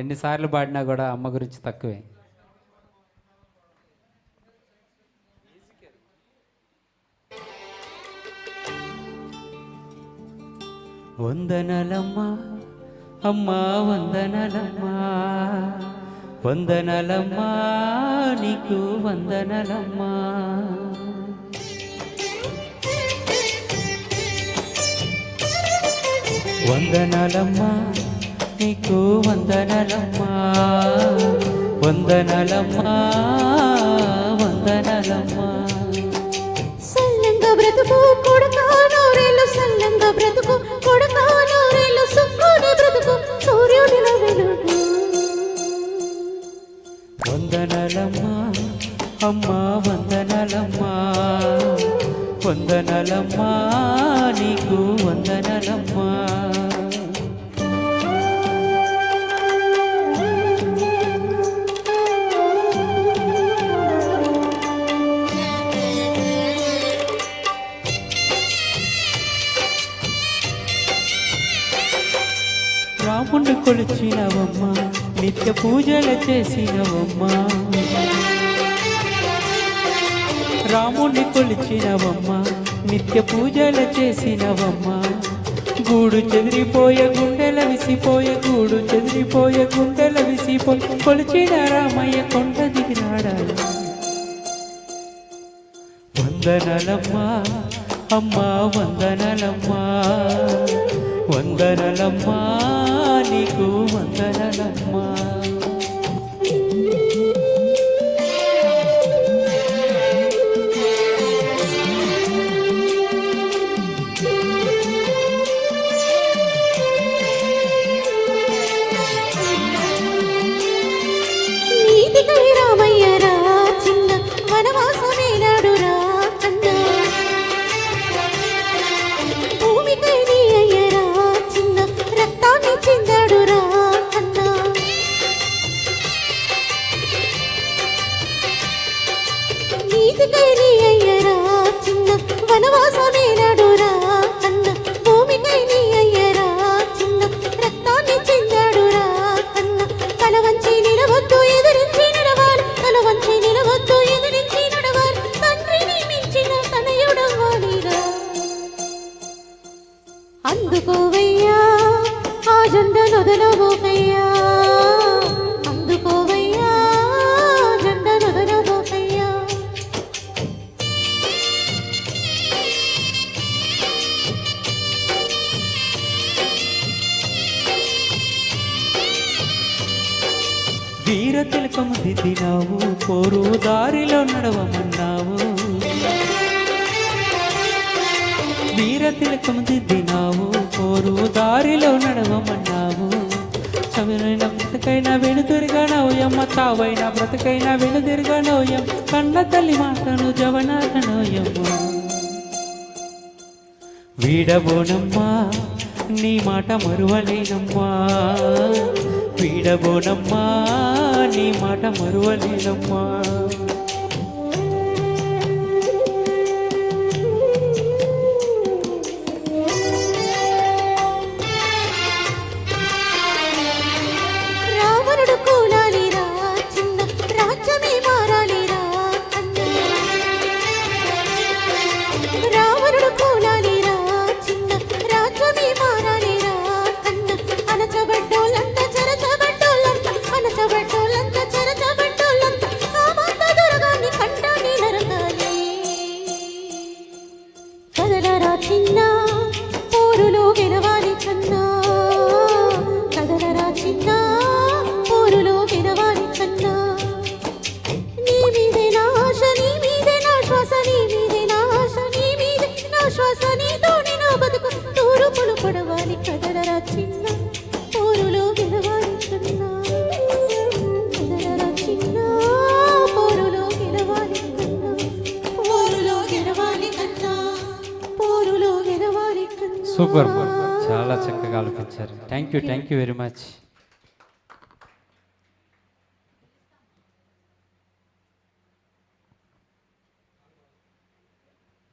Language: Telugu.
ఎన్నిసార్లు పాడినా కూడా అమ్మ గురించి తక్కువే. వందనలమ్మా అమ్మా వందనలమ్మా, వందనలమ్మా నీకు వందనలమ్మా. వందనలమ్మా నీకు వందనలమ్మా, వందనలమ్మా వందనలమ్మా. సల్లంగా బ్రతుకు కొడుకా నూరేళ్ళు, సల్లంగా బ్రతుకు కొడుకా నూరేళ్ళు, సుక్కుని బ్రతుకు సూర్యుడిలో వెలుగు. వందనలమ్మా అమ్మా వందనలమ్మా, వందనలమ్మా నీకు వందనలమ్మా. రాముణ్ణి కొలిచినవమ్మా, నిత్య పూజలు చేసినవమ్మా. రాముణ్ణి కొలిచినవమ్మా, నిత్య పూజలు చేసినవమ్మా. గూడు చెదిరిపోయే గుండెల విసిపోయే, గూడు చెదిరిపోయే గుండెల విసిపోయి కొలిచిన రామయ్య కొండ దిగినాడా. వందనలమ్మా అమ్మా వందనలమ్మా, వందనలమ్మా నీకు వందనలమ్మా. నీతికై రామయ్య రా చిన్న వనవాసమేనాడు రా కన్న, భూమికై నీ అయ్యరా చిన్న రక్తాన్ని చిందాడు రా కన్న. నీతికై నీ అయ్యరా చిన్న వనవాసమేనాడు రా కన్న, భూమికై నీ అయ్యరా చిన్న రక్తాన్ని చిందాడు రా కన్న. తల వంచి నిలవద్దు ఎదిరించి నడవాలి, తల వంచి నిలవద్దు ఎదిరించి నడవాలి, తండ్రిని మించిన తనయుడవ్వాలిరా. అందుకోవయ్యా ఆ జెండ నొదలబోకయ్యా, అందుకోవయ్యా జెండ నొదలబోకయ్యా. వీర తిలకము దిద్దినావు, పోరు దారిలో నడవమన్నావు. వీర తిలకము దిద్దినావు, పోరు దారిలో నడవమన్నావు. చవినైన బ్రతకైనా వెనుదిరగనోయమ్మ, తావైన బ్రతకైనా వెనుదిరగనోయం, కన్న తల్లి మాటను జవనాథనోయమ్మ. వీడబోనమ్మా నీ మాట మరువలేనమ్మా, వీడబోనమ్మా నీ మాట మరువలేనమ్మా. రావణుడు కూలాలిరా చిన్న రాజ్యమే మారాలిరా అన్న, రావణుడు కూలాలిరా చిన్న రాజ్యమే మారాలిరా అన్న. అనచబడ్డోళ్ళంత చెరచబడ్డోళ్ళంత, అనచబడ్డోళ్ళంత చెరచబడ్డోళ్ళంత, సామంత దొరగాన్ని కంటాన్ని నరకాలి. కదలరా చిన్న పోరులో గెలవాలి కన్నా, కదలరా చిన్న పోరులో గెలవాలి కన్నా. నీ మీదే నా ఆశ, నీ మీదే నా శ్వాస, నీ మీదే నా ఆశ, నీ మీదే నా శ్వాస, నీతోనే నా బతుకు తూరుపులు పడవాలి. కదలరా చిన్న పోరులో గెలవాలి కన్నా, కదలరా చిన్న పోరులో గెలవాలి కన్నా, పోరులో గెలవాలి కన్నా, పోరులో గెలవాలి కన్నా. సూపర్, చాలా చక్కగా ఆలోచించారు. Thank you very much.